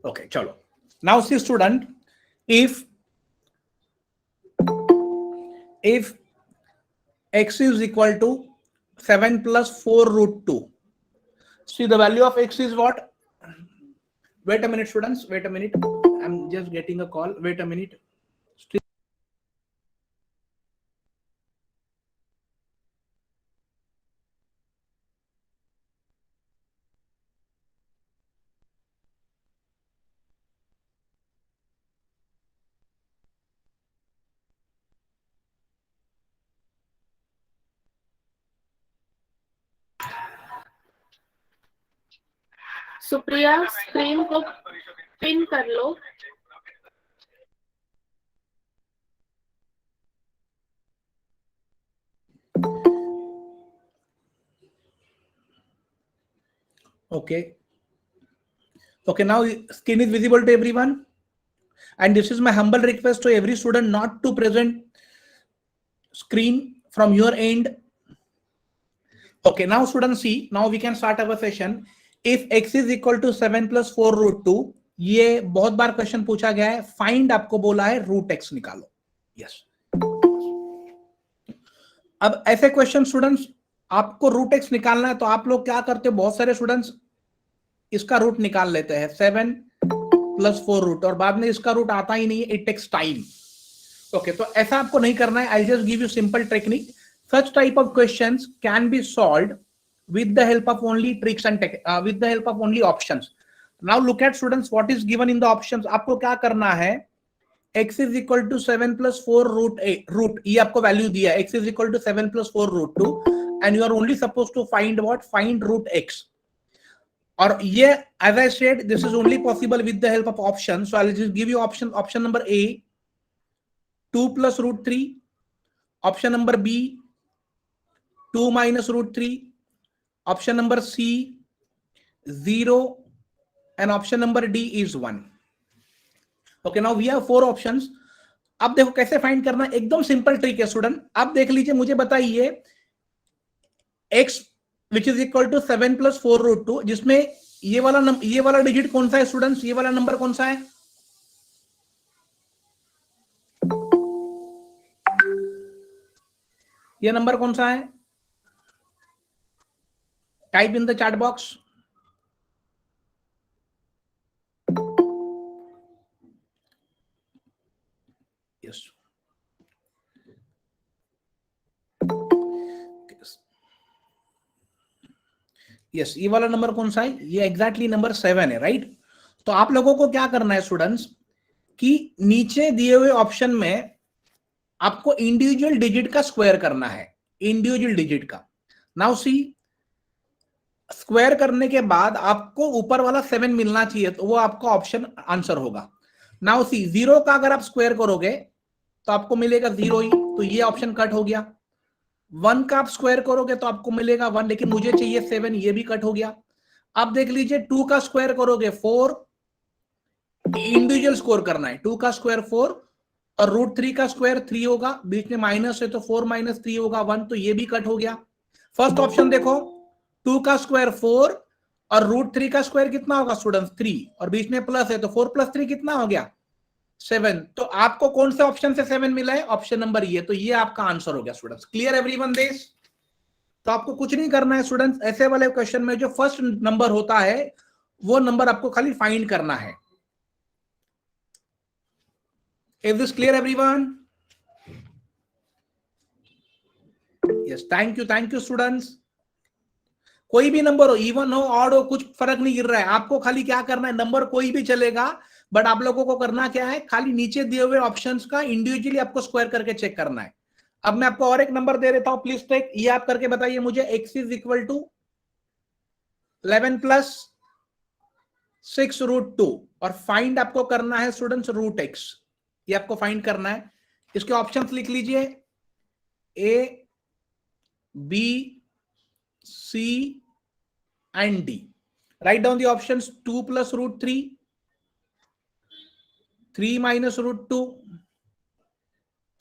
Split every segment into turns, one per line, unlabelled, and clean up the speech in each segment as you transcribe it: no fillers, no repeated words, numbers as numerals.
Okay चलो, now see student, if x is equal to 7 plus 4 root 2, see the value of x is what? Wait a minute students, wait a minute, I'm just getting a call, wait a minute.
Supriya, screen को pin कर लो।
Okay, now screen is visible to everyone, and this is my humble request to every student not to present screen from your end. Okay, now students see, now we can start our session. If x is equal to 7 plus 4 root 2, ये बहुत बार question पूछा गया है, find आपको बोला है root x निकालो। Yes, अब ऐसे क्वेश्चन स्टूडेंट्स आपको रूट एक्स निकालना है तो आप लोग क्या करते हो, बहुत सारे स्टूडेंट्स इसका रूट निकाल लेते हैं 7 प्लस 4 रूट, और बाद में इसका रूट आता ही नहीं है, इट टेक्स टाइम। ओके, तो ऐसा आपको नहीं करना है। I just give you simple technique. Such type of questions can be solved with the help of only tricks and with the help of only options. Now look at students what is given in the options. आपको क्या करना है, x is equal to 7 plus 4 root a, root ये आपको value दिया है, x is equal to 7 plus 4 root 2, and you are only supposed to find what, find root x. और ये as I said, this is only possible with the help of options. So I'll just give you option number A, 2 plus root 3, option number B, 2 minus root 3, option number C 0, and option number D is 1. Okay, now we have 4 options. अब देखो कैसे find करना, एकदम simple trick है student. अब देख लीजिए, मुझे बताइए x which is equal to 7 plus 4 root 2, जिसमें ये वाला डिजिट कौन सा है स्टूडेंट्स, ये वाला नंबर कौन सा है? ये नंबर कौन सा है? Type in the chat box. Yes. Yes, ये वाला नंबर कौन सा है? ये एग्जैक्टली नंबर 7 है, राइट? तो आप लोगों को क्या करना है स्टूडेंट्स, कि नीचे दिए हुए ऑप्शन में आपको इंडिविजुअल डिजिट का स्क्वायर करना है, इंडिविजुअल डिजिट का। नाउ सी, स्क्वायर करने के बाद आपको ऊपर वाला 7 मिलना चाहिए, तो वो आपका ऑप्शन आंसर होगा। नाउ सी, 0 का अगर आप स्क्वायर करोगे तो आपको मिलेगा 0 ही, तो ये ऑप्शन कट हो गया। 1 का आप स्क्वायर करोगे तो आपको मिलेगा 1, लेकिन मुझे चाहिए 7, ये भी कट हो गया। अब देख लीजिए, 2 का स्क्वायर करोगे 4, इंडिविजुअल स्कोर करना है, 2 का स्क्वायर 4, और रूट 3 का स्क्वायर 3 होगा, बीच में माइनस है तो 4 माइनस 3 होगा 1, तो ये भी कट हो गया। फर्स्ट ऑप्शन देखो, 2 का स्क्वायर 4 और रूट 3 का स्क्वायर कितना होगा स्टूडेंट्स, 3, और बीच में प्लस है तो 4 प्लस 3 कितना हो गया, 7। तो आपको कौन से ऑप्शन से 7 मिला है, ऑप्शन नंबर ये, तो ये आपका आंसर हो गया स्टूडेंट्स। Clear everyone this? तो आपको कुछ नहीं करना है स्टूडेंट्स, ऐसे वाले क्वेश्चन में जो फर्स्ट नंबर होता है वो नंबर आपको खाली फाइंड करना है। Is this clear everyone? Yes, thank you students. कोई भी नंबर हो, इवन हो ऑड हो, कुछ फर्क नहीं गिर रहा है, आपको खाली क्या करना है, नंबर कोई भी चलेगा, बट आप लोगों को करना क्या है, खाली नीचे दिए हुए ऑप्शंस का इंडिविजुअली आपको स्क्वायर करके चेक करना है। अब मैं आपको और एक नंबर दे देता हूं, प्लीज टेक, ये आप करके बताइए मुझे, x is equal to 11 plus 6 root 2, और फाइंड आपको करना है स्टूडेंट्स रूट x, ये आपको फाइंड करना है। इसके ऑप्शंस लिख लीजिए, A, B, C and D. Write down the options, 2 plus root 3, 3 minus root 2,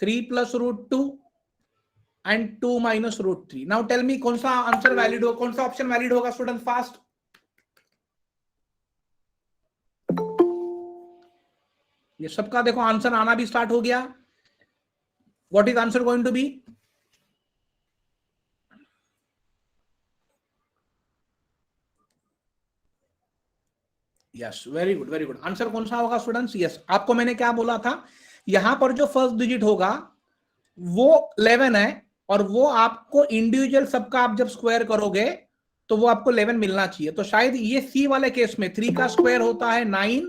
3 plus root 2, and 2 minus root 3. Now tell me कौन सा आंसर वैलिड हो, कौन सा ऑप्शन वैलिड होगा स्टूडेंट, फास्ट? ये सबका देखो आंसर आना भी स्टार्ट हो गया. What is answer going to be? Yes, very good very good. Answer कौन सा होगा स्टूडेंट्स? यस, आपको मैंने क्या बोला था, यहां पर जो फर्स्ट डिजिट होगा वो 11 है, और वो आपको इंडिविजुअल सबका आप जब स्क्वायर करोगे तो वो आपको 11 मिलना चाहिए. तो शायद ये सी वाले केस में 3 का स्क्वायर होता है 9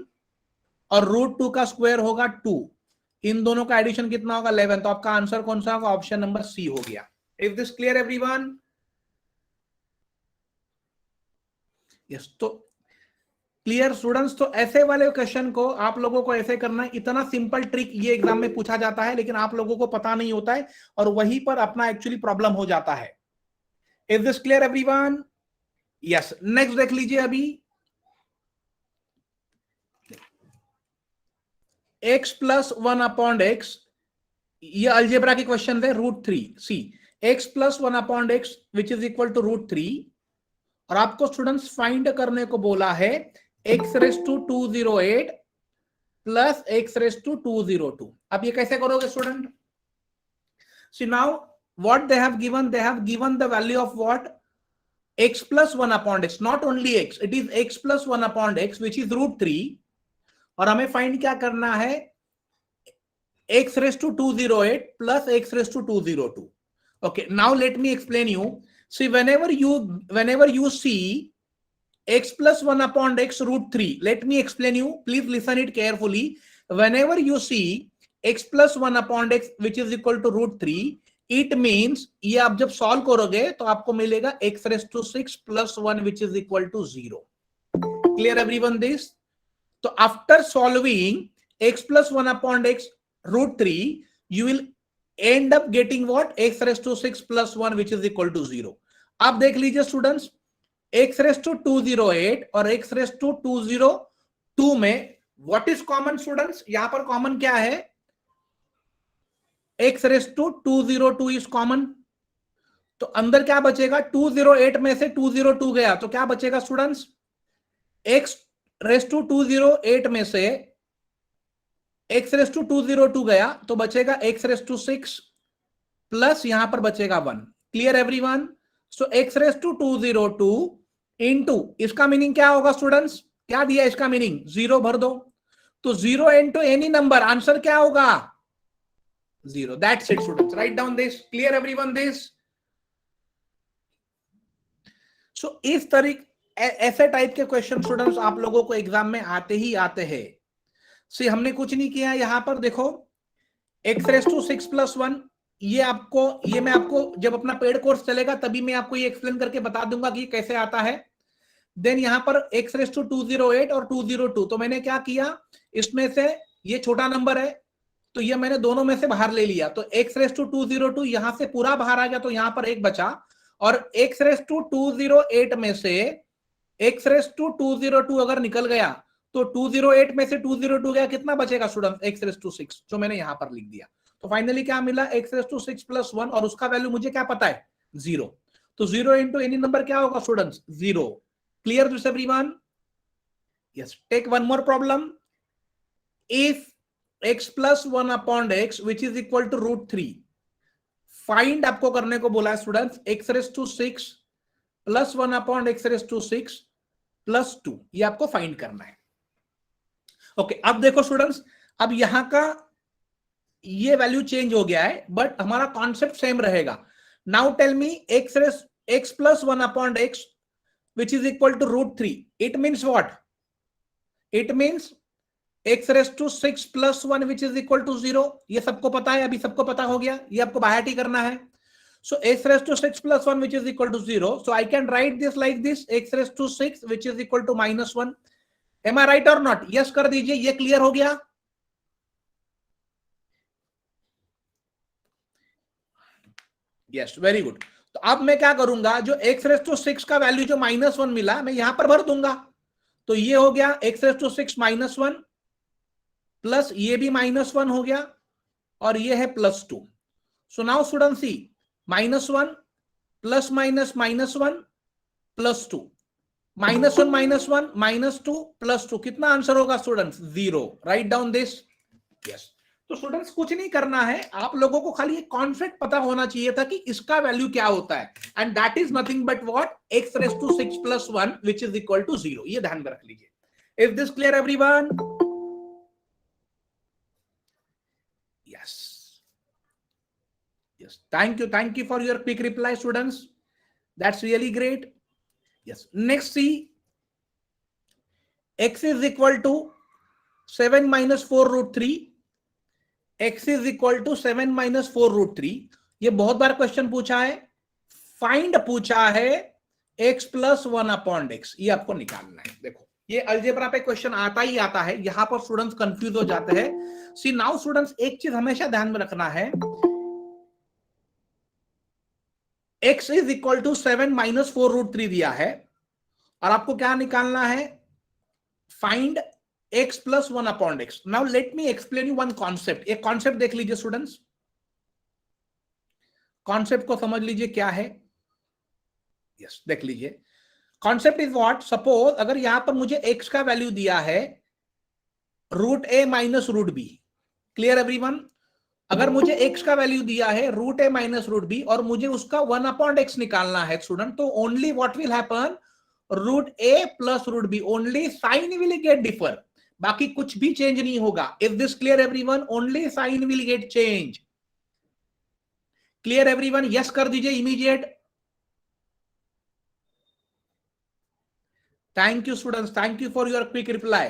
और √2 का स्क्वायर होगा 2. इन दोनों का एडिशन कितना होगा? 11. तो आपका आंसर कौन सा होगा? ऑप्शन नंबर सी हो गया. Is this clear everyone? Yes. तो क्लियर स्टूडेंट्स? तो ऐसे वाले क्वेश्चन को आप लोगों को ऐसे करना है. इतना सिंपल ट्रिक ये एग्जाम में पूछा जाता है, लेकिन आप लोगों को पता नहीं होता है और वहीं पर अपना एक्चुअली प्रॉब्लम हो जाता है. Is this clear everyone? Yes. Next देख लीजिए अभी. x प्लस 1 अपॉन x, ये अलजेब्रा के क्वेश्चन है. √3 see x plus 1 upon x which is equal to √3, और आपको स्टूडेंट्स फाइंड करने को बोला है x raise to 208 plus x raise to 202. अब ये कैसे करोगे student? See now what they have given, they have given the value of what? x plus 1 upon x, not only x, it is x plus 1 upon x which is √3, और हमें find क्या करना है? x raise to 208 plus x raise to 202. okay, now let me explain you. See, whenever you see x plus 1 upon x √3, let me explain you, please listen it carefully. Whenever you see x plus 1 upon x which is equal to √3, it means ये आप जब solve करोगे तो आपको मिलेगा x raise to 6 plus 1 which is equal to 0. Clear everyone this? So after solving x plus 1 upon x √3, you will end up getting what? x raised to 6 plus 1 which is equal to 0. अब देख लीजिए students, x raised to 208 और x raised to 202 में what is common students? यहां पर common क्या है? x raised to 202 is common. तो अंदर क्या बचेगा? 208 में से 202 गया तो क्या बचेगा स्टूडेंट्स? x raised to 208 में से x रेस टू 202 गया तो बचेगा x रेस टू 6 प्लस यहां पर बचेगा 1. Clear everyone? So x raise to 202 into, इसका मीनिंग क्या होगा स्टूडेंट्स? क्या दिया इसका मीनिंग? 0 भर दो. तो 0 इनटू एनी नंबर, आंसर क्या होगा? 0. That's it students, write down this. Clear everyone this? So इस तरीके ऐसे टाइप के क्वेश्चन स्टूडेंट्स आप लोगों को एग्जाम में आते ही आते हैं. सी हमने कुछ नहीं किया यहां पर. देखो x रेस टू 6 प्लस 1, ये मैं आपको जब अपना पेड कोर्स चलेगा तभी मैं आपको ये एक्सप्लेन करके बता दूंगा कि कैसे आता है. देन यहां पर x रेस टू 208 और 202, तो मैंने क्या किया, इसमें से ये छोटा नंबर है तो ये मैंने दोनों में से बाहर ले लिया. तो x रेस टू 202 यहां से पूरा बाहर आ गया तो यहां पर एक बचा, और x रेस टू 208 में से x रेस टू 202 अगर निकल गया तो 208 में से 202 गया, कितना बचेगा स्टूडेंट? x रेस टू 6, जो मैंने यहां पर लिख दिया. तो फाइनली क्या मिला? x रेस टू 6 प्लस 1, और उसका वैल्यू मुझे क्या पता है? 0. तो 0 इंटू एनी नंबर क्या होगा students? 0. Clear this everyone? Yes. Take one more problem. If x plus 1 upon x which is equal to √3, find आपको करने को बोला है students x raise to 6 plus 1 upon x raise to 6 plus 2, ये आपको find करना है. ओके, अब देखो स्टूडेंट्स, अब यहां का ये वैल्यू चेंज हो गया है बट हमारा कॉन्सेप्ट सेम रहेगा. Now tell me x plus 1 upon x which is equal to √3, it means what? It means x raise to 6 plus 1 which is equal to 0. ये सबको पता है, अभी सबको पता हो गया, ये आपको बाहर ही करना है. So x raised to 6 plus 1 which is equal to 0. So I can write this like this, x raised to 6 which is equal to -1. Am I right or not? Yes कर दीजिए. ये क्लियर हो गया? Yes, very good. तो अब मैं क्या करूंगा, जो x रेस टू 6 का वैल्यू जो -1 मिला मैं यहां पर भर दूंगा. तो ये हो गया x रेस टू 6 -1 प्लस ये भी -1 हो गया और ये है +2. सो नाउ स्टूडेंट सी, -1 प्लस माइनस -1 +2, -1 -1 -2 +2, कितना आंसर होगा students? 0. Right down this. Yes. तो स्टूडेंट्स कुछ नहीं करना है, आप लोगों को खाली एक कॉन्सेप्ट पता होना चाहिए था कि इसका वैल्यू क्या होता है, and that is nothing but what, x⁻6 + 1 which is equal to 0। ये ध्यान में रख लीजिए। Is this clear everyone? Yes yes, thank you for your quick reply students, that's really great. Yes, next see, x is equal to 7 - 4√3, x is equal to 7 - 4√3। ये बहुत बार question पूछा है, find पूछा है x + 1/x, ये आपको निकालना है। देखो ये अलजेब्रा पे क्वेश्चन आता ही आता है, यहां पर स्टूडेंट्स कंफ्यूज हो जाते हैं। सी नाउ स्टूडेंट्स, एक चीज हमेशा ध्यान में रखना है, x इज इक्वल टू 7 - 4√3 दिया है, और आपको क्या निकालना है, find x + 1/x। Now let me explain you one concept. एक कॉन्सेप्ट देख लीजिए स्टूडेंट्स, कॉन्सेप्ट को समझ लीजिए क्या है। यस, देख लीजिए, कॉन्सेप्ट इज व्हाट, सपोज अगर यहां पर मुझे x का वैल्यू दिया है √a - √b, क्लियर एवरीवन? अगर मुझे x का वैल्यू दिया है √a - √b और मुझे उसका 1/x निकालना है स्टूडेंट, तो only what will happen, √a + √b, only sign will get differ, बाकी कुछ भी चेंज नहीं होगा। Is this clear everyone? Only sign will get change. Clear everyone? Yes कर दीजिए immediate. Thank you students, thank you for your quick reply.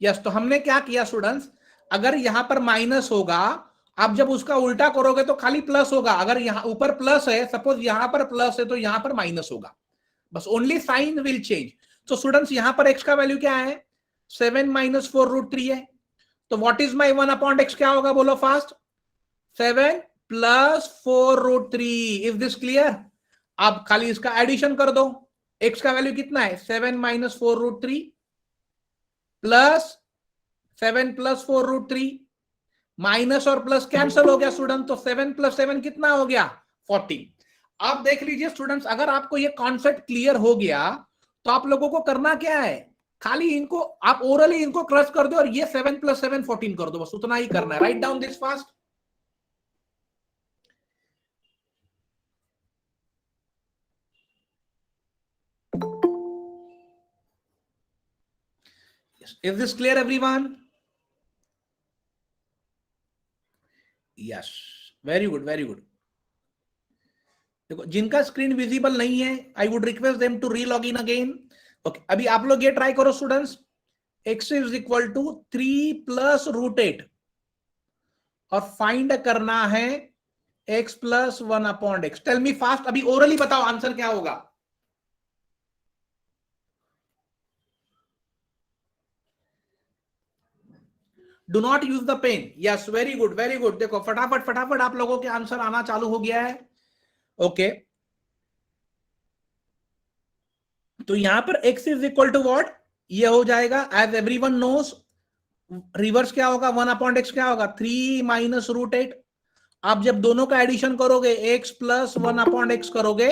Yes, तो हमने क्या किया स्टूडेंट्स, अगर यहां पर माइनस होगा, आप जब उसका उल्टा करोगे तो खाली प्लस होगा। अगर यहां ऊपर प्लस है, सपोज यहां पर प्लस है, तो यहां पर माइनस होगा, बस ओनली साइन विल चेंज। तो स्टूडेंट्स यहां पर x का वैल्यू क्या है, 7 - 4√3 है, तो व्हाट इज माई 1/x, क्या होगा बोलो फास्ट, 7 + 4√3। Is this clear? अब खाली इसका एडिशन कर दो, x का वैल्यू कितना है, 7 - 4√3 प्लस 7 + 4√3, माइनस और प्लस कैंसिल हो गया स्टूडेंट, तो 7 + 7 कितना हो गया, 14। आप देख लीजिए स्टूडेंट्स, अगर आपको ये कॉन्सेप्ट क्लियर हो गया तो आप लोगों को करना क्या है, खाली इनको आप ओरली इनको क्रश कर दो और ये 7 + 7 14 कर दो, बस उतना ही करना है। Write down this fast. Is this clear everyone? Yes, very good very good. देखो जिनका स्क्रीन विजिबल नहीं है, I would request them to relog in again. Okay, अभी आप लोग ये ट्राई करो students, x is equal to 3 + √8 और फाइंड करना है x + 1/x। Tell me fast, अभी ओरली बताओ आंसर क्या होगा। Do not use the pen. Yes, very good very good. देखो फटाफट फटाफट आप लोगों के आंसर आना चालू हो गया है। ओके, तो यहां पर x is equal to what, ये हो जाएगा, एज एवरीवन नोस, रिवर्स क्या होगा, 1/x क्या होगा, 3 - √8। आप जब दोनों का एडिशन करोगे, x + 1/x करोगे,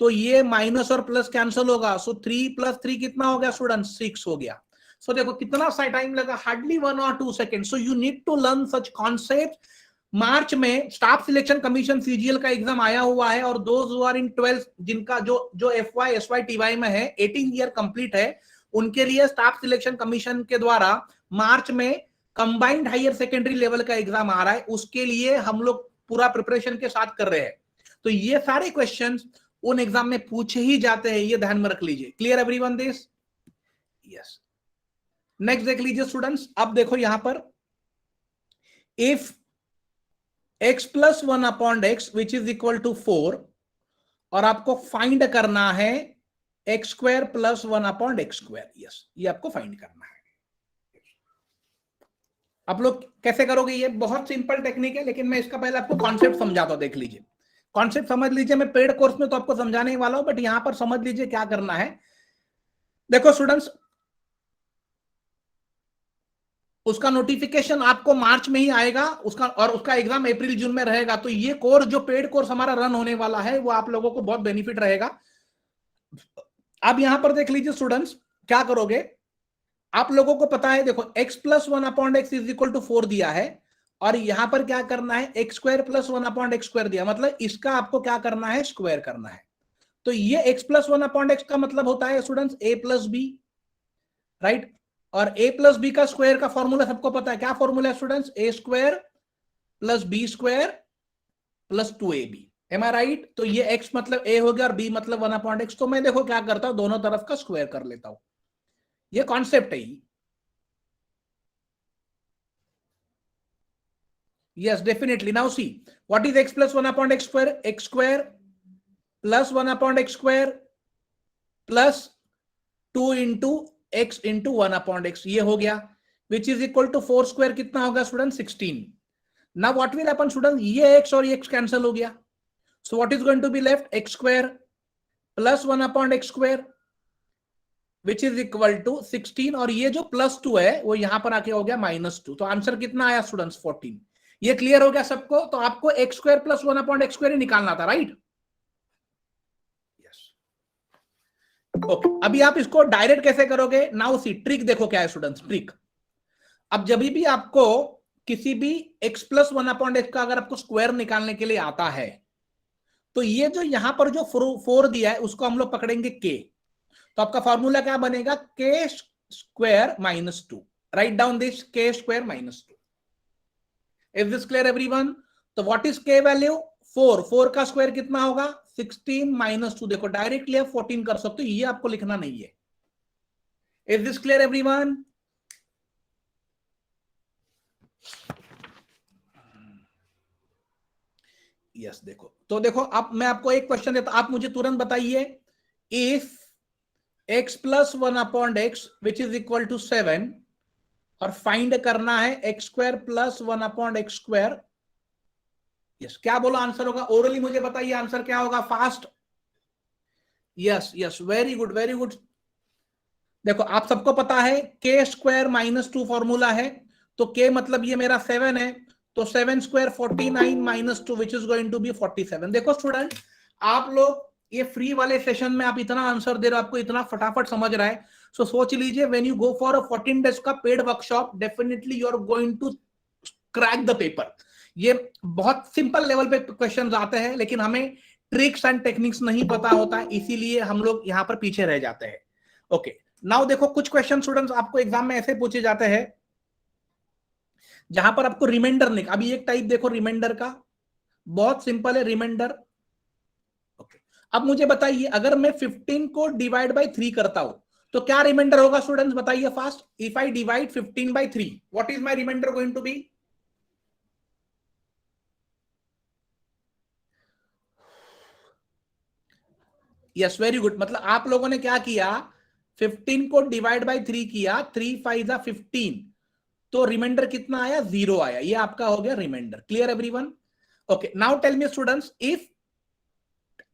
तो ये माइनस और प्लस कैंसिल होगा, सो 3 + 3 कितना हो गया स्टूडेंट, 6 हो गया। सो देखो कितना सा टाइम लगा, hardly 1 or 2 second. So you need to learn such concept. March में स्टाफ सिलेक्शन कमीशन सीजीएल का एग्जाम आया हुआ है, और those who are in 12th, जिनका जो FY SY TY में है, 18 ईयर कंप्लीट है, उनके लिए स्टाफ सिलेक्शन कमीशन के द्वारा मार्च में कंबाइंड हायर सेकेंडरी लेवल का एग्जाम आ रहा है, उसके लिए हम लोग पूरा प्रिपरेशन के साथ कर रहे हैं। तो ये सारे क्वेश्चंस उन एग्जाम में पूछे ही जाते हैं, ये ध्यान में रख लीजिए। Clear everyone this? Yes, next देख लीजिए स्टूडेंट्स, अब देखो यहां पर, if x + 1/x which is equal to 4, और आपको फाइंड करना है x² + 1/x²। यस, ये आपको फाइंड करना है। आप लोग कैसे करोगे, ये बहुत सिंपल टेक्निक है, लेकिन मैं इसका पहले आपको कॉन्सेप्ट समझाता हूं। देख लीजिए, कॉन्सेप्ट समझ लीजिए, मैं पेड कोर्स में तो आपको समझाने ही वाला हूं, बट यहां पर समझ लीजिए क्या करना है। देखो स्टूडेंट्स, उसका नोटिफिकेशन आपको मार्च में ही आएगा, उसका एग्जाम अप्रैल जून में रहेगा। तो ये कोर्स, जो पेड कोर्स हमारा रन होने वाला है, वो आप लोगों को बहुत बेनिफिट रहेगा। अब यहां पर देख लीजिए स्टूडेंट्स, क्या करोगे, आप लोगों को पता है, देखो x plus 1/x is equal to 4 दिया है, और यहां पर क्या करना है, x square plus 1/x square दिया, मतलब इसका आपको क्या करना है, स्क्वायर करना है। तो ये x प्लस 1/x का मतलब होता है students a plus B, right. और a प्लस बी का स्क्वायर का फॉर्मूला सबको पता है, क्या फॉर्मूला है students, a square plus B square plus 2ab, am I right. तो ये x मतलब a हो गया और b मतलब 1/x। तो मैं देखो क्या करता हूं, दोनों तरफ का स्क्वायर कर लेता हूं, ये कॉन्सेप्ट है। Yes, definitely. Now see, what is x plus 1/x square? X square plus 1/x square plus 2 into x into 1/x, ये हो गया, which is equal to 4 square कितना होगा student, 16। Now what will happen student, ये x और ये x cancel हो गया, so what is going to be left, x square plus 1/x square which is equal to 16, और ये जो प्लस 2 है वो यहां पर आके हो गया -2। तो आंसर कितना आया स्टूडेंट्स, 14। ये क्लियर हो गया सबको। तो आपको x square plus 1/x square ही निकालना था, राइट। Yes, okay. अभी आप इसको डायरेक्ट कैसे करोगे, नाउ सी ट्रिक देखो क्या है स्टूडेंट्स, ट्रिक। अब जब भी आपको किसी भी x प्लस 1/x का अगर आपको स्क्वायर निकालने के लिए आता है, तो ये जो यहां पर जो 4 दिया है उसको हम लोग पकड़ेंगे k। तो आपका फॉर्मूला क्या बनेगा, k square -2। Right down this, k square -2। Is this clear everyone. तो व्हाट इज k वैल्यू, 4 का स्क्वायर कितना होगा, 16 -2। देखो डायरेक्टली आप 14 कर सकते हो, ये आपको लिखना नहीं है। Is this clear everyone. Yes, देखो तो देखो, अब मैं आपको एक क्वेश्चन देता, आप मुझे तुरंत बताइए, if x plus 1/x which is equal to 7, और फाइंड करना है x square plus 1/x square. Yes, क्या बोला आंसर होगा, ओरली मुझे बताइए आंसर क्या होगा, fast. Yes yes, very good very good. देखो आप सबको पता है k स्क्वायर -2 फॉर्मूला है, तो k मतलब ये मेरा 7 है, तो 7 square 49 -2 which is going to be 47। देखो स्टूडेंट, आप लोग ये फ्री वाले सेशन में आप इतना आंसर दे रहे हो, आपको इतना फटाफट समझ रहा है, सो सोच लीजिए when you go for a 14 days का paid workshop, definitely you are going to crack the paper. ये बहुत सिंपल लेवल पे क्वेश्चंस आते हैं, लेकिन हमें ट्रिक्स एंड टेक्निक्स नहीं पता होता है, इसीलिए हम लोग यहाँ पर पीछे रह जाते हैं। ओके, नाउ देखो कुछ क्वेश्चन स्टूडेंट्स आपको एग्जाम में ऐसे पूछे जाते हैं जहां पर आपको रिमाइंडर निकाल, अभी एक टाइप देखो रिमाइंडर का, बहुत सिंपल है रिमाइंडर। ओके, अब मुझे बताइए अगर मैं 15 को डिवाइड बाय 3 करता हूं तो क्या रिमाइंडर होगा स्टूडेंट्स, बताइए fast. If I divide 15 by 3, what is my reminder going to be. Yes, very good. मतलब आप लोगों ने क्या किया, 15 को डिवाइड बाय 3 किया, 3 5 15, तो रिमाइंडर कितना आया, 0 आया। ये आपका हो गया reminder. Clear everyone. Okay, now tell me students, if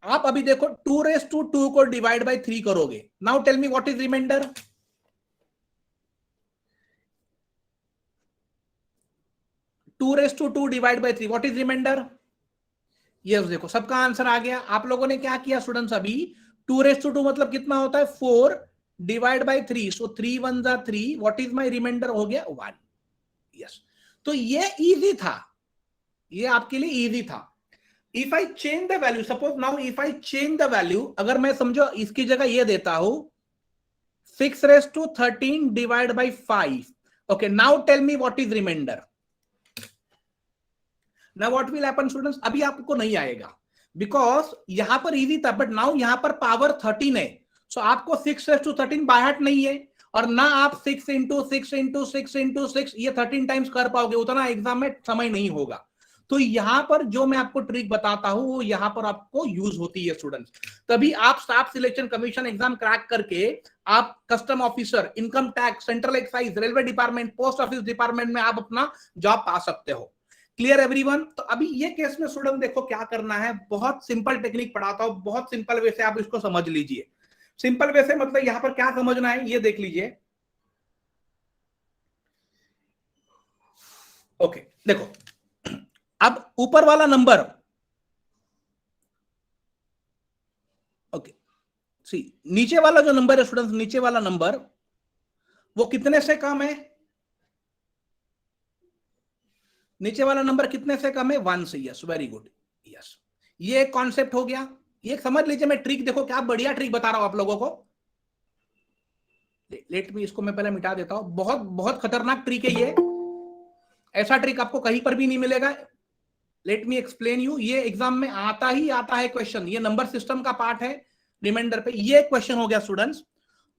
आप अभी देखो 2 को डिवाइड बाय 3 करोगे, now tell me what is reminder. 2 divide by 3, what is reminder. ये देखो सबका आंसर आ गया। आप लोगों ने क्या किया स्टूडेंट्स, अभी 2 मतलब कितना होता है, 4 डिवाइड बाय 3, सो 3 1 जा 3, व्हाट इज माय रिमाइंडर, हो गया 1। यस, तो ये इजी था, ये आपके लिए इजी था। If I change the value, suppose now if I change the value, अगर मैं समझो इसकी जगह ये देता हूं 6⁻13 divide by 5, okay, now tell me what is reminder. Now what will happen students, अभी आपको नहीं आएगा बिकॉज यहां पर इजी था, बट नाउ यहां पर पावर 13 है, सो आपको 6⁻13 बाय हार्ट नहीं है, और ना आप 6 इंटू 6 इंटू 6 इंटू 6 ये 13 टाइम्स कर पाओगे, उतना एग्जाम में समय नहीं होगा। तो यहां पर जो मैं आपको ट्रिक बताता हूं वो यहां पर आपको यूज होती है स्टूडेंट्स, तभी आप staff selection commission exam crack करके आप custom officer, income tax, central excise, railway department, post office department में आप अपना जॉब पा सकते हो। Clear everyone. तो अभी ये केस में स्टूडेंट देखो क्या करना है, बहुत सिंपल टेक्निक पढ़ाता हूं, बहुत सिंपल वे से आप इसको समझ लीजिए। सिंपल वे से मतलब यहां पर क्या समझना है ये देख लीजिए। ओके, देखो अब ऊपर वाला नंबर, ओके सी नीचे वाला जो नंबर है स्टूडेंट्स, नीचे वाला नंबर वो कितने से कम है? नीचे वाला नंबर कितने से कम है? 1 से। Yes, very good. यस, ये एक कॉन्सेप्ट हो गया। ये समझ लीजिए, मैं ट्रिक देखो क्या बढ़िया ट्रिक बता रहा हूं आप लोगों को। लेट मी, इसको मैं पहले मिटा देता हूं। बहुत बहुत खतरनाक ट्रिक है ये, ऐसा ट्रिक आपको कहीं पर भी नहीं मिलेगा। Late me explain you. ये एग्जाम में आता ही आता है क्वेश्चन, ये नंबर सिस्टम का पार्ट है रिमाइंडर पे। ये क्वेश्चन हो गया स्टूडेंट्स।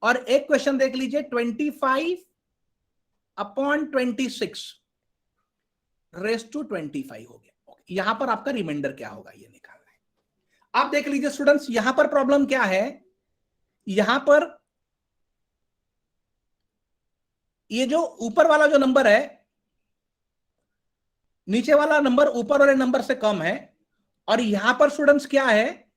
और एक क्वेश्चन देख लीजिए, 25/26 रेस टू 25 हो गया। यहां पर आपका रिमाइंडर क्या होगा ये निकालना है। आप देख लीजिए स्टूडेंट्स, यहां पर प्रॉब्लम क्या है, यहां पर ये जो ऊपर वाला जो नंबर है, नीचे वाला नंबर ऊपर वाले नंबर से कम है। और यहां पर स्टूडेंट्स क्या है,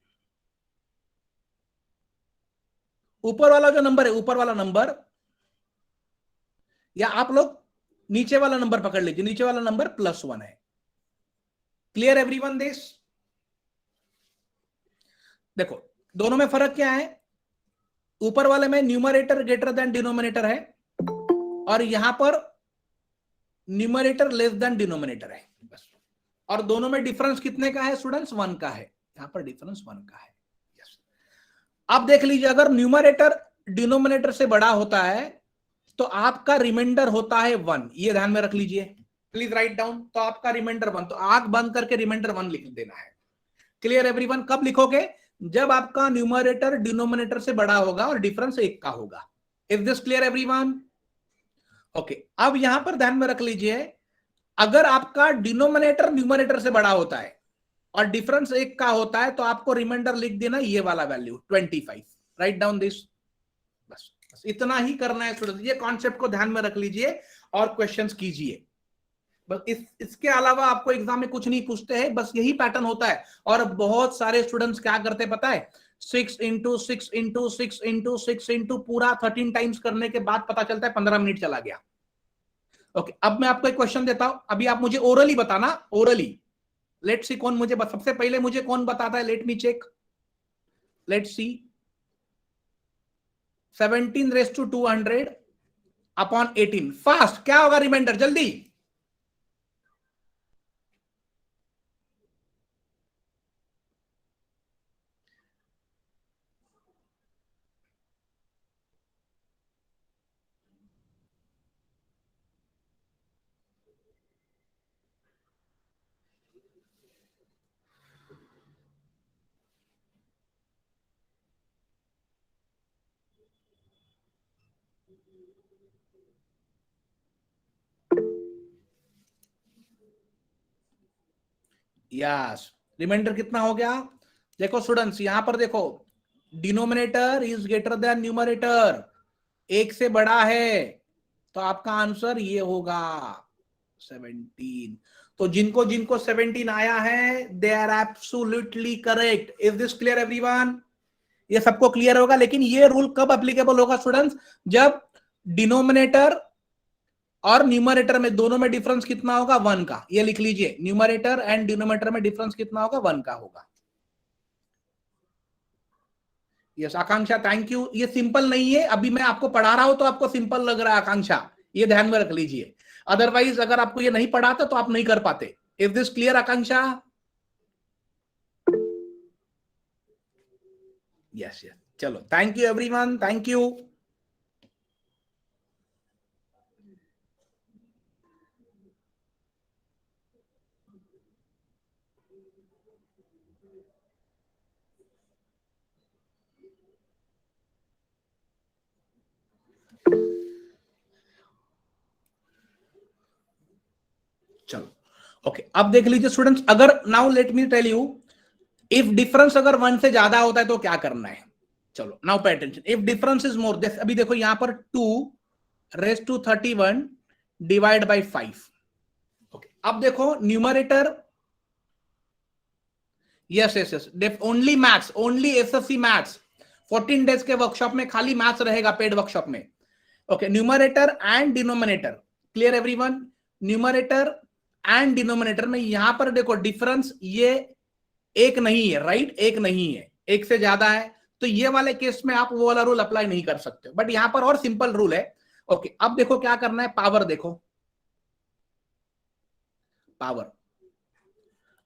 ऊपर वाला जो नंबर है, ऊपर वाला नंबर, या आप लोग नीचे वाला नंबर पकड़ लीजिए, नीचे वाला नंबर +1 है। Clear everyone this? देखो दोनों में फर्क क्या है, ऊपर वाले में न्यूमरेटर ग्रेटर देन डिनोमिनेटर है, और यहां पर न्यूमरेटर लेस देन डिनोमिनेटर है बस। और दोनों में डिफरेंस कितने का है स्टूडेंट्स? 1 का है। यहां पर डिफरेंस 1 का है। यस, अब देख लीजिए, अगर न्यूमरेटर डिनोमिनेटर से बड़ा होता है तो आपका रिमाइंडर होता है 1। ये ध्यान में रख लीजिए, प्लीज राइट डाउन। तो आपका रिमाइंडर 1, तो आंख बंद करके रिमाइंडर 1 लिख देना है। Clear everyone? कब लिखोगे? जब आपका न्यूमरेटर डिनोमिनेटर से बड़ा होगा और डिफरेंस 1 का होगा। Is this clear everyone? Okay, अब यहां पर ध्यान में रख लीजिए, अगर आपका डिनोमिनेटर न्यूमरेटर से बड़ा होता है और डिफरेंस 1 का होता है, तो आपको रिमाइंडर लिख देना ये वाला वैल्यू 25। Right down this. बस इतना ही करना है स्टूडेंट। ये कॉन्सेप्ट को ध्यान में रख लीजिए और क्वेश्चंस कीजिए। बस इसके अलावा आपको एग्जाम में कुछ नहीं पूछते हैं, बस यही पैटर्न होता है। और बहुत सारे स्टूडेंट्स क्या करते हैं पता है, 6 × 6 × 6 × 6 इंटू पूरा 13 टाइम्स करने के बाद पता चलता है 15 मिनट चला गया। ओके, अब मैं आपको एक क्वेश्चन देता हूं, अभी आप मुझे ओरली बताना, ओरली। लेट्स सी कौन मुझे सबसे पहले मुझे कौन बताता है। Let me check, let's see. 17⁻²00 upon 18। Fast क्या होगा रिमाइंडर? जल्दी। यस, रिमाइंडर कितना हो गया? देखो स्टूडेंट्स, यहां पर देखो, denominator is greater than numerator, 1 से बड़ा है, तो आपका आंसर ये होगा 17। तो जिनको जिनको 17 आया है, they are absolutely correct. Is this clear everyone? ये सबको क्लियर होगा। लेकिन ये रूल कब एप्लीकेबल होगा स्टूडेंट्स? जब डिनोमिनेटर और न्यूमरेटर में दोनों में डिफरेंस कितना होगा? 1 का। ये लिख लीजिए, न्यूमरेटर एंड डिनोमिनेटर में डिफरेंस कितना होगा? 1 का होगा। Yes Akanksha, thank you. ये सिंपल नहीं है, अभी मैं आपको पढ़ा रहा हूं तो आपको सिंपल लग रहा है आकांक्षा, ये ध्यान में रख लीजिए। अदरवाइज अगर आपको ये नहीं पढ़ाता तो आप नहीं कर पाते। Is this clear Akanksha? Yes yes, चलो thank you everyone, thank you. चलो ओके, अब देख लीजिए स्टूडेंट्स, अगर now let me tell you, if difference अगर 1 से ज्यादा होता है तो क्या करना है। चलो now pay attention, if difference is more, अभी देखो यहां पर 2⁻31 डिवाइड बाई 5। ओके, अब देखो numerator, yes yes yes, only maths, only SSC maths, 14 days के वर्कशॉप में खाली मैथ्स रहेगा, पेड वर्कशॉप में। Okay, numerator and denominator, clear everyone? Numerator and denominator में यहां पर देखो डिफरेंस ये 1 नहीं है, राइट? 1 नहीं है, 1 से ज्यादा है, तो ये वाले केस में आप वो वाला रूल अप्लाई नहीं कर सकते। बट यहां पर और सिंपल रूल है, ओके, अब देखो क्या करना है, पावर देखो, पावर,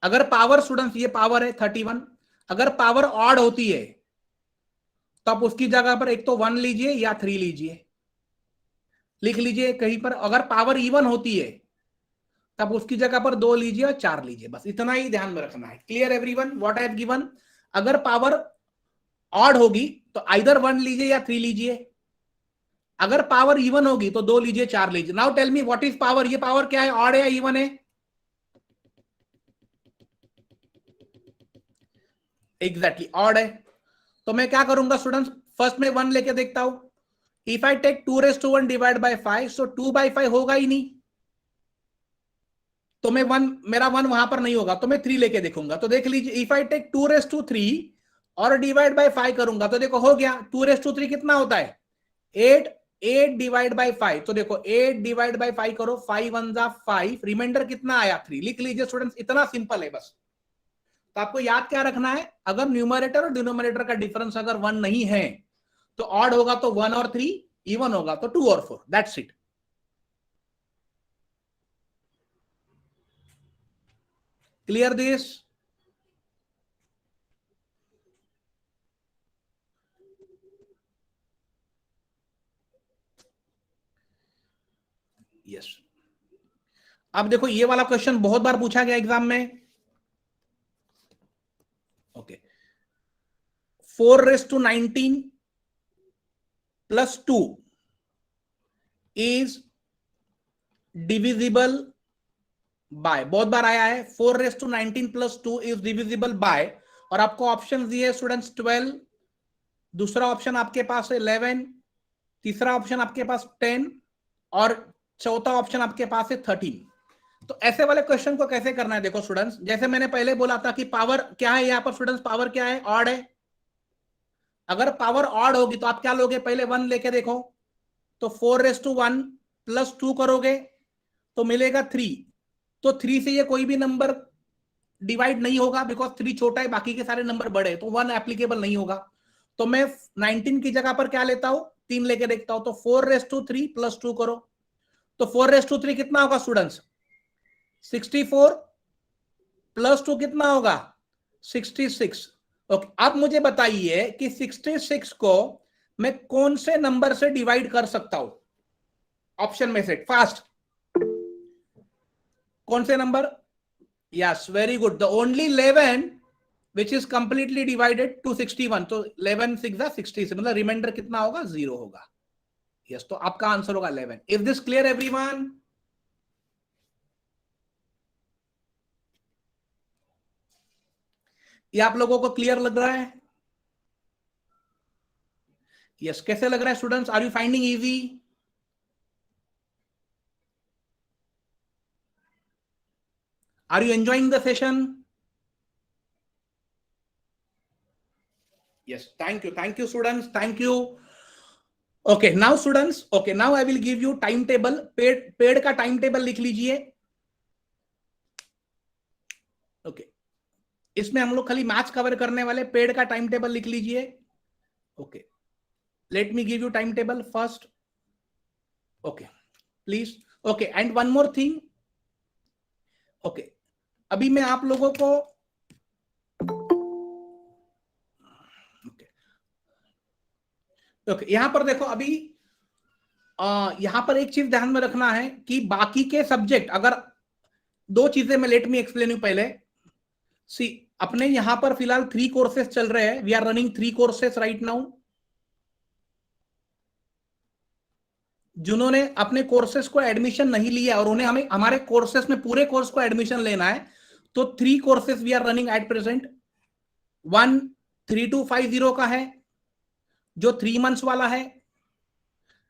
अगर पावर स्टूडेंट्स ये पावर है 31, अगर पावर ऑड होती है तो आप उसकी जगह पर एक तो 1 लीजिए या 3 लीजिए, लिख लीजिए कहीं पर। अगर पावर इवन होती है तब उसकी जगह पर 2 लीजिए और 4 लीजिए, बस इतना ही ध्यान में रखना है। Clear everyone what I have given? अगर पावर ऑड होगी तो आइदर 1 लीजिए या 3 लीजिए, अगर पावर इवन होगी तो 2 लीजिए 4 लीजिए। Now tell me what is power, ये पावर क्या है, ऑड है या इवन है? एग्जैक्टली ऑड है। तो मैं क्या करूंगा स्टूडेंट्स, फर्स्ट में 1 लेके देखता हूं। If I take 2⁻1 divide by 5, so 2/5 होगा ही नहीं, तो मैं 1, मेरा 1 वहां पर नहीं होगा, तो मैं 3 लेके देखूंगा। तो देख लीजिए, इफ आई टेक 2⁻3 और डिवाइड बाय 5 करूंगा तो देखो हो गया। 2⁻3 कितना होता है 8, 8 डिवाइड बाय 5, तो देखो 8 डिवाइड बाय 5 करो, 5 1 जा 5, रिमाइंडर कितना आया 3। लिख लीजिए स्टूडेंट्स, इतना सिंपल है बस। तो आपको याद क्या रखना है, अगर न्यूमरेटर और डिनोमिनेटर का डिफरेंस अगर 1 नहीं है तो ऑड होगा तो 1 और 3, इवन होगा तो 2 और 4, that's it. Clear this? Yes. अब देखो ये वाला क्वेश्चन बहुत बार पूछा गया एग्जाम में। Okay, 4⁻19 plus 2 is divisible by, बहुत बार आया है 4⁻19 प्लस 2 इज डिविजिबल बाय, और आपको ऑप्शन दिए स्टूडेंट्स 12, दूसरा ऑप्शन आपके पास है 11, तीसरा ऑप्शन आपके पास 10 और चौथा ऑप्शन आपके पास है 13। तो ऐसे वाले क्वेश्चन को कैसे करना है, देखो स्टूडेंट्स, जैसे मैंने पहले बोला था कि पावर क्या है यहाँ पर स्टूडेंट्स, पावर क्या है, ऑड है। अगर पावर ऑड होगी तो आप क्या लोगे, पहले 1 लेके देखो, तो 4⁻1 प्लस 2 करोगे तो मिलेगा 3, तो 3 से ये कोई भी नंबर डिवाइड नहीं होगा, बिकॉज 3 छोटा है, बाकी के सारे नंबर बड़े, तो 1 एप्लीकेबल नहीं होगा। तो मैं 19 की जगह पर क्या लेता हूं, 3 लेके देखता हूं, तो 4⁻3 प्लस 2 करो, तो 4⁻3 कितना होगा स्टूडेंट्स, 64 प्लस 2 कितना होगा 66। ओके, अब मुझे बताइए कि 66 को मैं कौन से नंबर से डिवाइड कर सकता हूं, ऑप्शन में से फास्ट, कौन से number? Yes, very good, the only 11 which is completely divided to 61, तो 11 6 60 से मतलब रिमाइंडर कितना होगा 0 होगा। यस, तो आपका आंसर होगा 11। Is this clear everyone? ये आप लोगों को क्लियर लग रहा है? यस, कैसे लग रहा है students, are you finding easy? Are you enjoying the session? Yes, thank you students, thank you. Okay, now students, okay, now I will give you timetable, paid का टाइम टेबल लिख लीजिए। ओके, इसमें हम लोग खाली मैथ्स कवर करने वाले, paid का टाइम टेबल लिख लीजिए। Okay, let me give you time table first. Okay please, okay, and one more thing. Okay, अभी मैं आप लोगों को ओके, यहां पर देखो, अभी यहां पर एक चीज ध्यान में रखना है कि बाकी के सब्जेक्ट, अगर 2 चीजें मैं लेट मी एक्सप्लेन यू पहले। सी, अपने यहां पर फिलहाल 3 कोर्सेस चल रहे हैं, we are running 3 courses right now. जिन्होंने अपने कोर्सेस को एडमिशन नहीं लिया और उन्हें हमें हमारे कोर्सेस में पूरे कोर्स को एडमिशन लेना है, तो 3 courses we are running at present. 1 3250 का है जो 3 मंथ्स वाला है,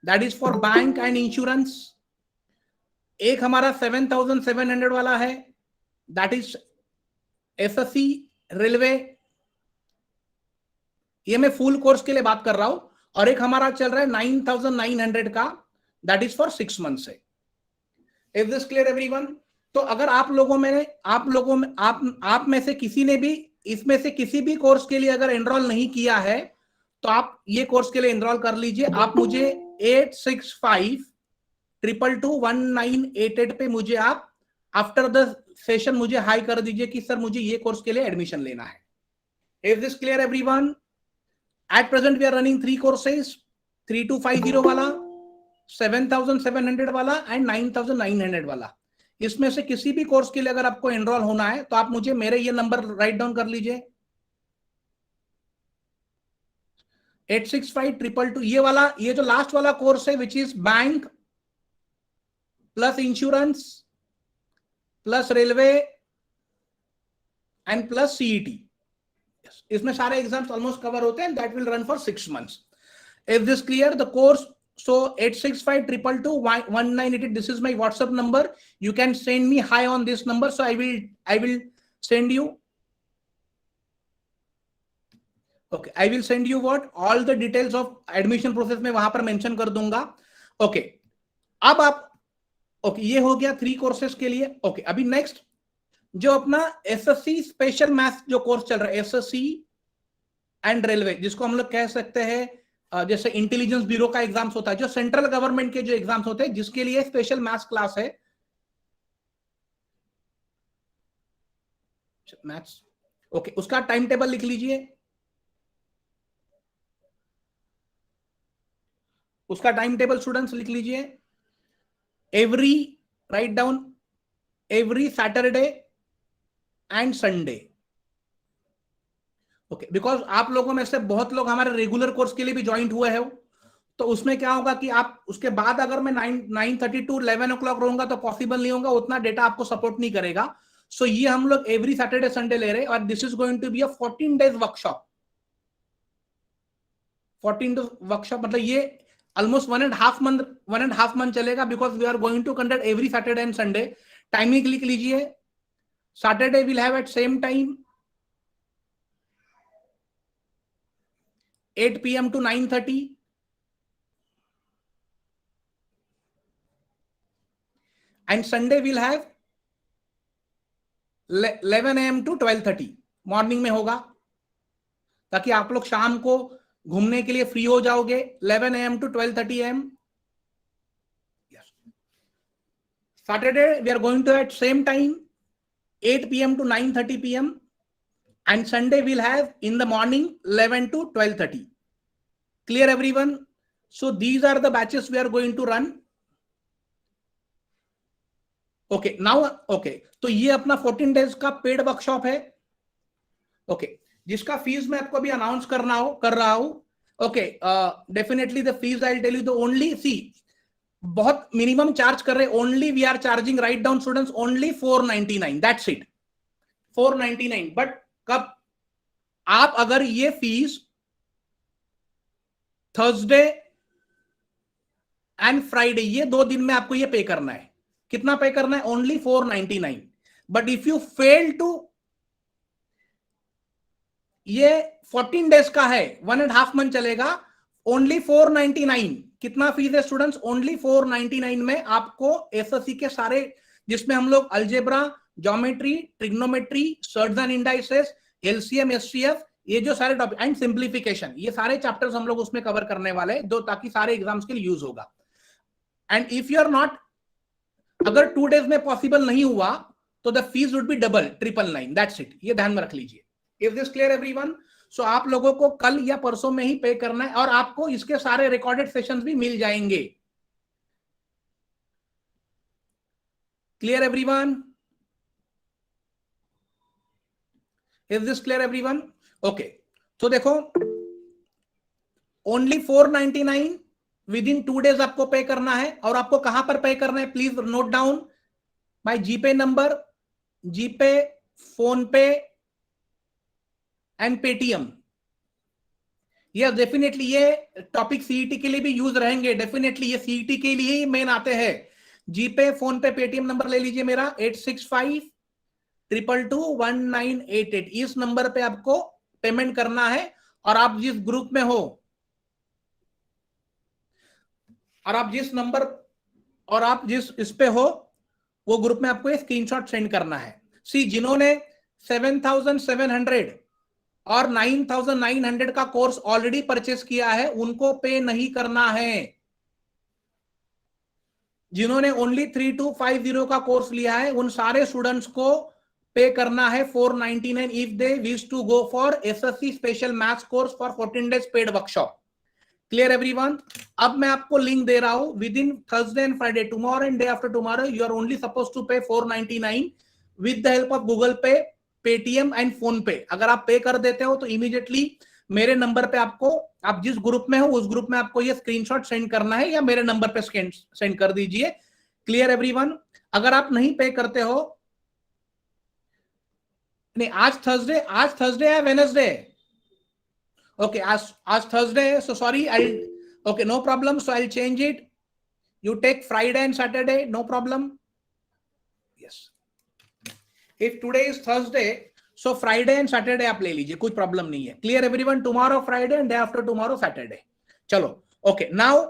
that is for bank and insurance. एक हमारा 7700 वाला है, दैट इज एसएससी रेलवे, ये मैं फुल कोर्स के लिए बात कर रहा हूं। और एक हमारा चल रहा है 9900 का, दैट इज फॉर 6 मंथ से। Is this clear everyone? तो अगर आप में से किसी ने भी इसमें से किसी भी कोर्स के लिए अगर एनरोल नहीं किया है तो आप ये कोर्स के लिए एनरोल कर लीजिए। आप मुझे 8652221988 पे मुझे आप आफ्टर द सेशन मुझे हाई कर दीजिए कि सर मुझे ये कोर्स के लिए एडमिशन लेना है. Is this clear everyone? At present we are running 3 courses, 3250 वाला, 7700 वाला एंड 9900 वाला. इसमें से किसी भी कोर्स के लिए अगर आपको एनरोल होना है तो आप मुझे मेरे ये नंबर राइट डाउन कर लीजिए, 865222. ये वाला, ये जो लास्ट वाला कोर्स है which is bank plus insurance plus railway and plus CET, इसमें सारे एग्जाम्स ऑलमोस्ट कवर होते हैं. That will run for 6 months. If this clear, the course, so 8652221988, this is my WhatsApp number. You can send me hi on this number, so I will send you, okay, I will send you what all the details of admission process में वहां पर mention कर दूंगा. Okay, अब आप, okay, ये हो गया 3 कोर्सेज के लिए. ओके, अभी नेक्स्ट जो अपना एसएससी स्पेशल मैथ्स जो कोर्स चल रहा है, एसएससी एंड रेलवे, जिसको हम लोग कह सकते हैं जैसे इंटेलिजेंस ब्यूरो का एग्जाम्स होता है, जो सेंट्रल गवर्नमेंट के जो एग्जाम्स होते हैं, जिसके लिए स्पेशल मैथ्स क्लास है, मैथ्स. ओके, उसका टाइम टेबल लिख लीजिए, उसका टाइम टेबल स्टूडेंट्स लिख लीजिए. Every, write down, every Saturday and Sunday. Okay, because आप लोगों में से बहुत लोग हमारे रेगुलर कोर्स के लिए भी ज्वाइंट हुए हैं, तो उसमें क्या होगा कि आप उसके बाद अगर मैं 9:30 to 11 o'clock रहूंगा तो पॉसिबल नहीं होगा, उतना डेटा आपको सपोर्ट नहीं करेगा. सो ये हम लोग एवरी सैटरडे संडे ले रहे हैं, और this is going to be a 14 days workshop. 14 days workshop मतलब ये ऑलमोस्ट 1.5 month चलेगा, because we are going to conduct every Saturday and Sunday. Timing लिख लीजिए, Saturday will have at same time 8 PM to 9:30, and Sunday we'll have 11 AM to 12:30. Morning में होगा, ताकि आप लोग शाम को घूमने के लिए फ्री हो जाओगे. 11 AM to 12:30 AM. Saturday we are going to at same time 8 PM to 9:30 PM. And Sunday we'll have in the morning 11 to 12:30. Clear everyone? So these are the batches we are going to run. Okay, now, okay, तो ये अपना 14 days का paid workshop है. Okay, जिसका fees मैं आपको अभी announce कर रहा हूं. Okay, definitely the fees I'll tell you. The only, see, बहुत मिनिमम चार्ज कर रहे, only we are charging, right down students, only 499. That's it, 499. But कब आप अगर ये फीस थर्सडे एंड फ्राइडे, ये 2 दिन में आपको ये पे करना है. कितना पे करना है? Only 499. But if you fail to, ये 14 days का है, 1.5 month चलेगा, ओनली 499. कितना फीस है स्टूडेंट्स? ओनली 499 में आपको एसएससी के सारे, जिसमें हम लोग algebra, geometry, trigonometry, shirts and indices, LCM, HCF, ये जो सारे टॉपिक एंड सिंप्लीफिकेशन, ये सारे चैप्टर्स हम लोग उसमें कवर करने वाले हैं, जो ताकि सारे एग्जाम्स के लिए यूज होगा. And if you are not, अगर 2 days में पॉसिबल नहीं हुआ तो the fees would be double, 999. That's it, ये ध्यान में रख लीजिए. If this clear everyone? So आप लोगों को कल या परसों में ही पे करना है, और आपको इसके सारे रिकॉर्डेड सेशंस भी मिल जाएंगे. Clear everyone? Is this clear everyone? Okay, तो देखो, ओनली 499 विद इन 2 days आपको पे करना है. और आपको कहां पर पे करना है? Please note down my GPay number, GPay, phone पे एंड पेटीएम. ये डेफिनेटली ये टॉपिक सीईटी के लिए भी यूज रहेंगे. डेफिनेटली ये सीईटी के लिए ही मेन आते हैं. जीपे, फोन पे, पेटीएम नंबर ले लीजिए मेरा 8652221988. इस नंबर पे आपको पेमेंट करना है. और आप जिस ग्रुप में हो, और आप जिस नंबर, और आप जिस इस पे हो, वो ग्रुप में आपको ये स्क्रीनशॉट सेंड करना है. सी, जिन्होंने 7700 और 9900 का कोर्स ऑलरेडी परचेस किया है, उनको पे नहीं करना है. जिन्होंने ओनली 3250 का कोर्स लिया है उन सारे स्टूडेंट्स को पे करना है 499 if they wish to go for SSC special maths course for 14 days paid workshop. Clear everyone? अब मैं आपको लिंक दे रहा हूं within Thursday and Friday, tomorrow and day after tomorrow you are only suppose to pay 499 with the help of Google Pay, Paytm and PhonePe. अगर आप पे कर देते हो तो इमीडिएटली मेरे नंबर पे आपको, आप जिस ग्रुप में हो उस ग्रुप में आपको ये स्क्रीनशॉट सेंड करना है या मेरे नंबर पे सेंड कर दीजिए। Clear everyone? अगर आप नहीं पे करते हो, नहीं आज थर्सडे है वेडनेसडे? ओके, आज थर्सडे है, so sorry, I okay no problem, so I change it, you take Friday and Saturday, no problem. Yes, if today is Thursday so Friday and Saturday आप ले लीजिए, कुछ प्रॉब्लम नहीं है। Clear everyone? Tomorrow Friday and day after tomorrow Saturday. चलो okay, now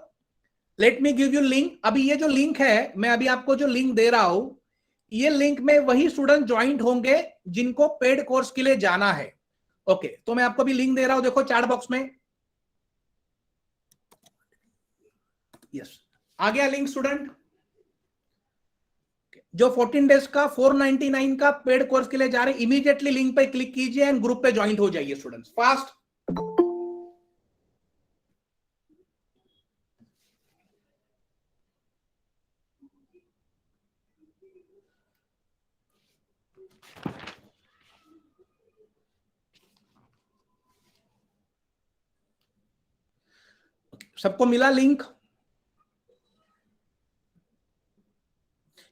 let me give you link. अभी ये जो लिंक है, मैं अभी आपको जो लिंक दे रहा हूं, ये लिंक में वही स्टूडेंट ज्वाइंट होंगे जिनको पेड कोर्स के लिए जाना है। ओके, तो मैं आपको भी लिंक दे रहा हूं, देखो चैट बॉक्स में। यस, आ गया लिंक स्टूडेंट। जो 14 डेज का 499 का पेड कोर्स के लिए जा रहे हैं, इमीडिएटली लिंक पे क्लिक कीजिए एंड ग्रुप पे ज्वाइंट हो जाइए स्टूडेंट्स, फास्ट। सबको मिला link?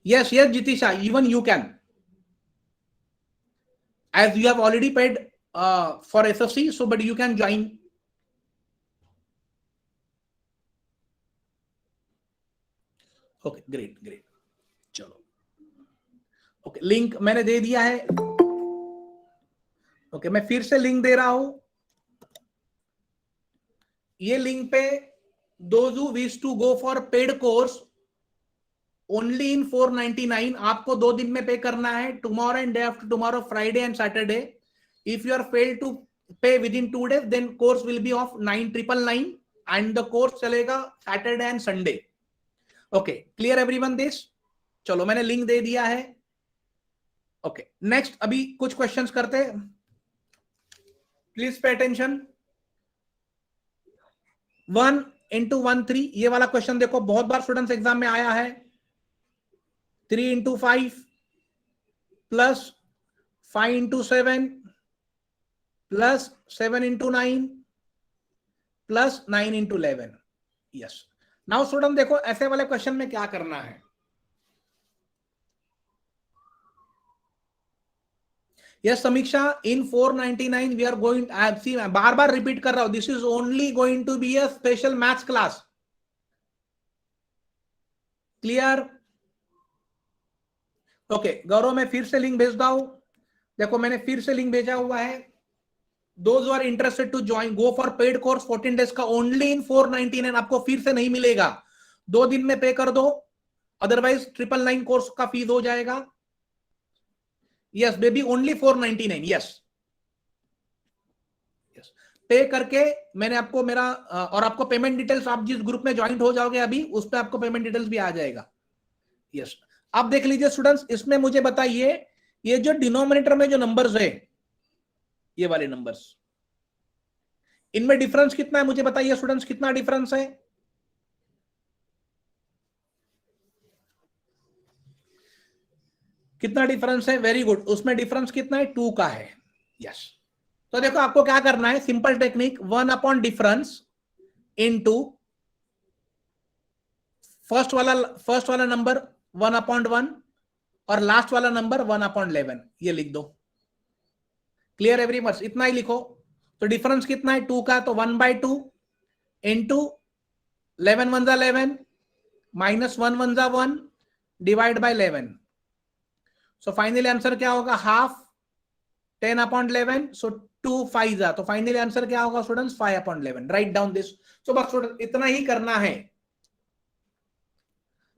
Yes, yes, Jitisha, even you can. As you have already paid for SFC, so but you can join. Okay, great, great. चलो, ओके, लिंक मैंने दे दिया है। ओके, मैं फिर से लिंक दे रहा हूं। ये लिंक पे those who wish to go for paid course only in 499, आपको 2 दिन में पे करना है, tomorrow and day after tomorrow, Friday and Saturday. If you are fail to pay within 2 days then course will be off 999 and the course चलेगा Saturday and Sunday. Okay, clear everyone this? चलो, मैंने link दे दिया है। Okay, next अभी कुछ questions करते हैं, please pay attention. 1 into 1 3, ये वाला क्वेश्चन देखो, बहुत बार स्टूडेंट्स एग्जाम में आया है। 3 into 5 plus 5 into 7 plus 7 into 9 plus 9 into 11। Yes, now student देखो ऐसे वाले क्वेश्चन में क्या करना है। Yes Samiksha, in 499 we are going, see मैं बार बार रिपीट कर रहा हूं, this is only going to be a special maths class. Clear? Okay, Gaurav मैं फिर से लिंक भेजता हूं, देखो मैंने फिर से लिंक भेजा हुआ है। Those who are interested to join, go for paid course 14 days का only in 499, आपको फिर से नहीं मिलेगा, 2 दिन में पे कर दो, अदरवाइज 999 कोर्स का फीस हो जाएगा। Yes baby, only 499। Yes yes, पे करके मैंने आपको मेरा और आपको पेमेंट डिटेल्स, आप जिस ग्रुप में ज्वाइन हो जाओगे अभी, उस पर आपको पेमेंट डिटेल्स भी आ जाएगा। यस, आप देख लीजिए स्टूडेंट्स, इसमें मुझे बताइए ये जो डिनोमिनेटर में जो नंबर्स है, ये वाले नंबर्स, इनमें डिफरेंस कितना है मुझे बताइए स्टूडेंट्स, कितना डिफरेंस है? कितना डिफरेंस है? वेरी गुड, उसमें डिफरेंस कितना है? 2 का है। यस, तो देखो आपको क्या करना है, simple technique, 1 upon difference into first वाला नंबर 1 अपॉन 1 और लास्ट वाला नंबर 1 अपॉन 11, ये लिख दो। Clear everyone? इतना ही लिखो। तो डिफरेंस कितना है 2 का, तो 1/2 into 11 1 11 minus 1 1 1 divide by 11। So finally answer क्या होगा? हाफ 10 अपॉन 11, सो 2 5 जा, तो फाइनली आंसर क्या होगा students? 5 upon 11। Write down this. So बस स्टूडेंट इतना ही करना है,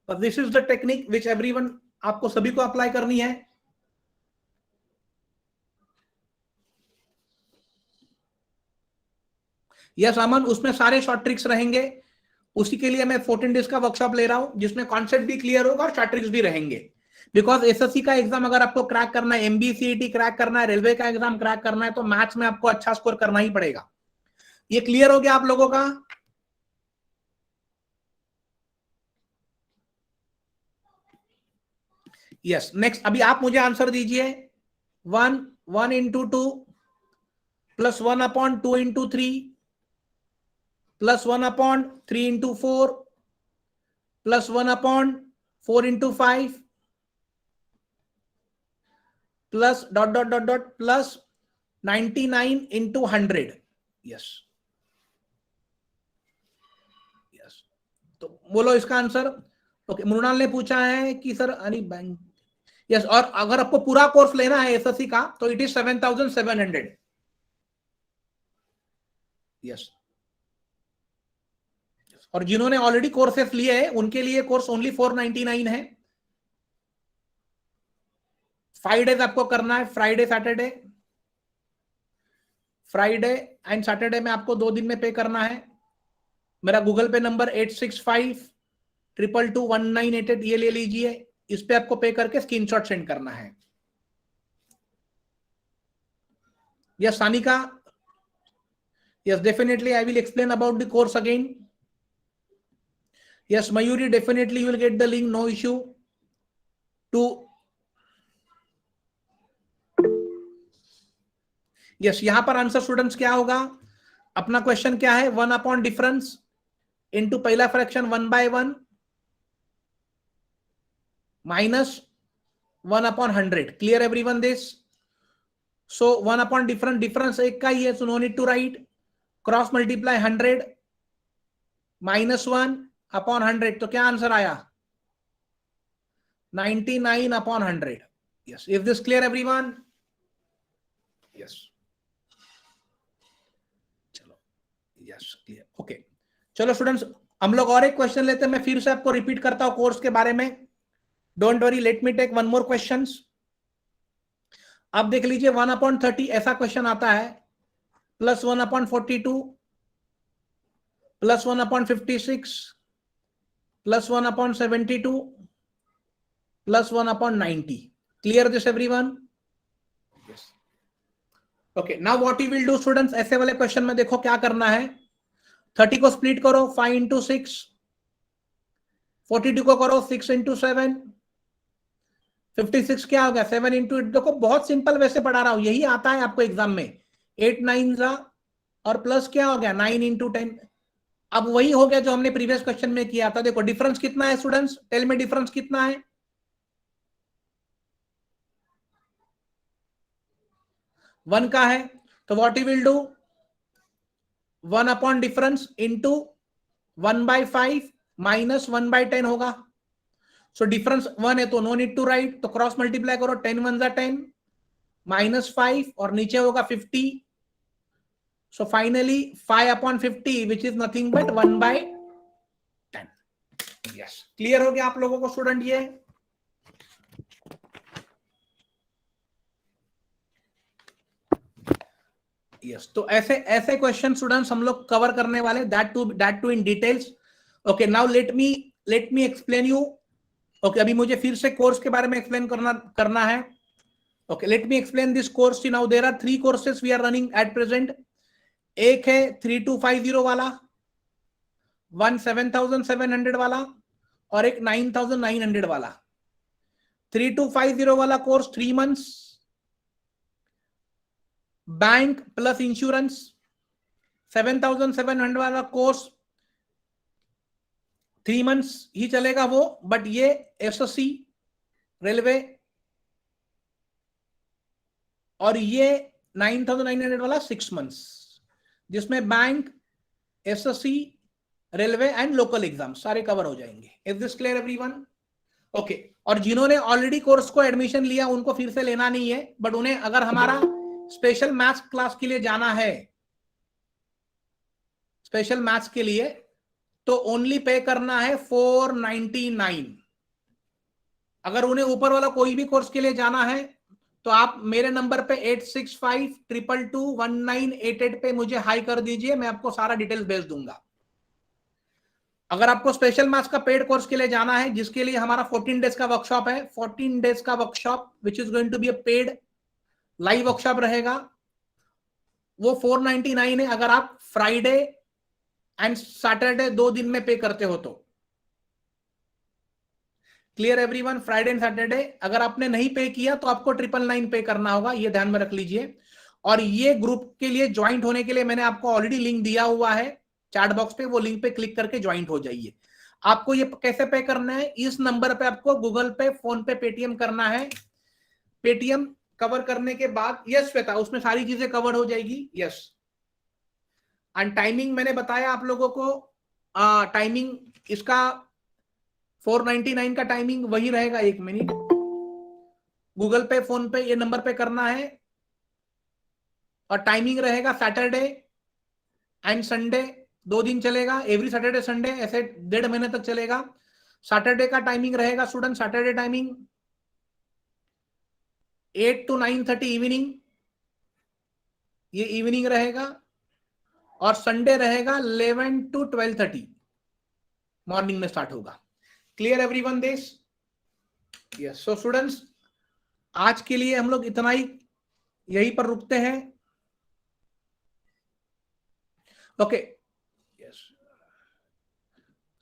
but this is the technique which everyone, आपको सभी को अप्लाई करनी है। यस अमन, उसमें सारे शॉर्ट ट्रिक्स रहेंगे, उसी के लिए मैं 14 डेज का वर्कशॉप ले रहा हूं, जिसमें कॉन्सेप्ट भी क्लियर होगा और शॉर्ट ट्रिक्स भी रहेंगे। बिकॉज एसएससी का एग्जाम अगर आपको क्रैक करना है, एमबीसीईटी क्रैक करना है, रेलवे का एग्जाम क्रैक करना है, तो मैथ्स में आपको अच्छा स्कोर करना ही पड़ेगा। ये क्लियर हो गया आप लोगों का? यस, नेक्स्ट अभी आप मुझे आंसर दीजिए। 1 into 2 plus 1 upon 2 into 3 plus 1 upon 3 into 4 plus 1 upon 4 into 5 plus dot dot dot dot plus 99 into 100। Yes yes, तो बोलो इसका आंसर। ओके, मृणाल ने पूछा है कि सर अरे बैंक, यस, और अगर आपको पूरा कोर्स लेना है एसएससी का तो इट इज 7,700। यस, और जिन्होंने ऑलरेडी कोर्सेस लिए हैं उनके लिए कोर्स ओनली 499 है। 5 डेज आपको करना है, फ्राइडे एंड सैटरडे में आपको 2 दिन में पे करना है। मेरा गूगल पे नंबर 8652221988 ये ले लीजिए, इस पे आपको पे करके स्क्रीनशॉट सेंड करना है। Yes Sanika, yes, definitely I will explain about the course again. Yes Mayuri, definitely you will get the link, no issue to yes। यहां पर आंसर स्टूडेंट्स क्या होगा, अपना क्वेश्चन क्या है, 1 अपॉन डिफरेंस इनटू पहला fraction 1/1 minus 1 upon 100। Clear everyone this? So 1 upon difference एक का ही है, so no need to write. Cross multiply 100 minus 1 upon 100, तो क्या आंसर आया, 99 upon 100। Yes, is this clear everyone? Yes, चलो, यस क्लियर, ओके। चलो स्टूडेंट्स, हम लोग और एक क्वेश्चन लेते हैं। मैं फिर से आपको रिपीट करता हूं कोर्स के बारे में, don't worry, let me take one more questions. अब देख लीजिए 1 अपॉन 30 ऐसा क्वेश्चन आता है, plus 1 upon 42 plus 1 upon 56 plus 1 upon 72 plus 1 upon 90। Clear this everyone? Yes, okay. Now what you will do students, ऐसे वाले क्वेश्चन में देखो क्या करना है। 30 को स्प्लिट करो 5 into 6, 42 को करो 6 into 7, 56 क्या हो गया 7 into 8। देखो बहुत सिंपल वैसे पढ़ा रहा हूं, यही आता है आपको एग्जाम में। 8 9 और प्लस क्या हो गया 9 into 10। अब वही हो गया जो हमने प्रीवियस क्वेश्चन में किया था। देखो डिफरेंस कितना है स्टूडेंट्स, टेल में डिफरेंस कितना है, 1 का है। तो what you will do, 1 upon difference into 1/5 minus 1/10 होगा। सो डिफरेंस 1 है तो नो नीड टू राइट, तो क्रॉस मल्टीप्लाई करो, 10 1 10 माइनस 5 और नीचे होगा 50। So finally 5 upon 50 which is nothing but 1/10। Yes, clear हो गया आप लोगों को स्टूडेंट ये? यस, तो ऐसे क्वेश्चन स्टूडेंट्स हम लोग कवर करने वाले, that too in details. Okay, now let me explain you. Okay, अभी मुझे फिर से कोर्स के बारे में एक्सप्लेन करना है। Okay, let me explain this course. Now there are 3 courses we are running at present. एक है 3250 वाला, 1 7700 वाला, और एक 9900 वाला। 3250 वाला course 3 months, bank plus insurance. 7700 वाला कोर्स 3 months ही चलेगा वो, बट ये एसएससी, रेलवे, और ये 9900 वाला 6 months, जिसमें bank, SSC, railway and local exam सारे कवर हो जाएंगे। Is this clear everyone? Okay, और जिन्होंने ऑलरेडी कोर्स को एडमिशन लिया उनको फिर से लेना नहीं है, बट उन्हें अगर हमारा स्पेशल मैथ्स क्लास के लिए जाना है, स्पेशल मैथ्स के लिए, तो ओनली पे करना है 499। अगर उन्हें ऊपर वाला कोई भी कोर्स के लिए जाना है तो आप मेरे नंबर पे 8652221988 पे मुझे हाई कर दीजिए, मैं आपको सारा डिटेल्स भेज दूंगा। अगर आपको स्पेशल मैथ्स का पेड कोर्स के लिए जाना है, जिसके लिए हमारा 14 डेज का वर्कशॉप है, 14 डेज का workshop which is going to be a paid live workshop रहेगा, वो 499 है अगर आप फ्राइडे एंड सैटरडे 2 दिन में पे करते हो तो। Clear everyone? Friday and Saturday अगर आपने नहीं पे किया तो आपको 999 पे करना होगा, ये ध्यान में रख लीजिए। और ये ग्रुप के लिए ज्वाइंट होने के लिए मैंने आपको ऑलरेडी लिंक दिया हुआ है चैट बॉक्स पे, वो लिंक पे क्लिक करके ज्वाइंट हो जाइए। आपको ये कैसे पे करना है, इस नंबर पे आपको गूगल पे, फोन पे, पेटीएम करना है। पेटीएम कवर करने के बाद, यस श्वेता, उसमें सारी चीजें कवर हो जाएगी, यस। एंड टाइमिंग मैंने बताया आप लोगों को, टाइमिंग इसका 499 का टाइमिंग वही रहेगा। 1 मिनट, गूगल पे, फोन पे, ये नंबर पे करना है और टाइमिंग रहेगा सैटरडे एंड संडे, 2 दिन चलेगा, एवरी सैटरडे संडे, ऐसे 1.5 महीने तक चलेगा। सैटरडे का टाइमिंग रहेगा student, Saturday timing 8 to 9:30 evening, ये इवनिंग रहेगा। और संडे रहेगा 11 to 12:30 मॉर्निंग में स्टार्ट होगा। Clear everyone this? Yes. So students, आज के लिए हम लोग इतना ही, यहीं पर रुकते हैं। Okay, yes.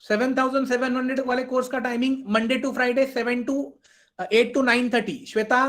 7,700 वाले कोर्स का timing Monday to Friday 8 to 9:30। Shweta,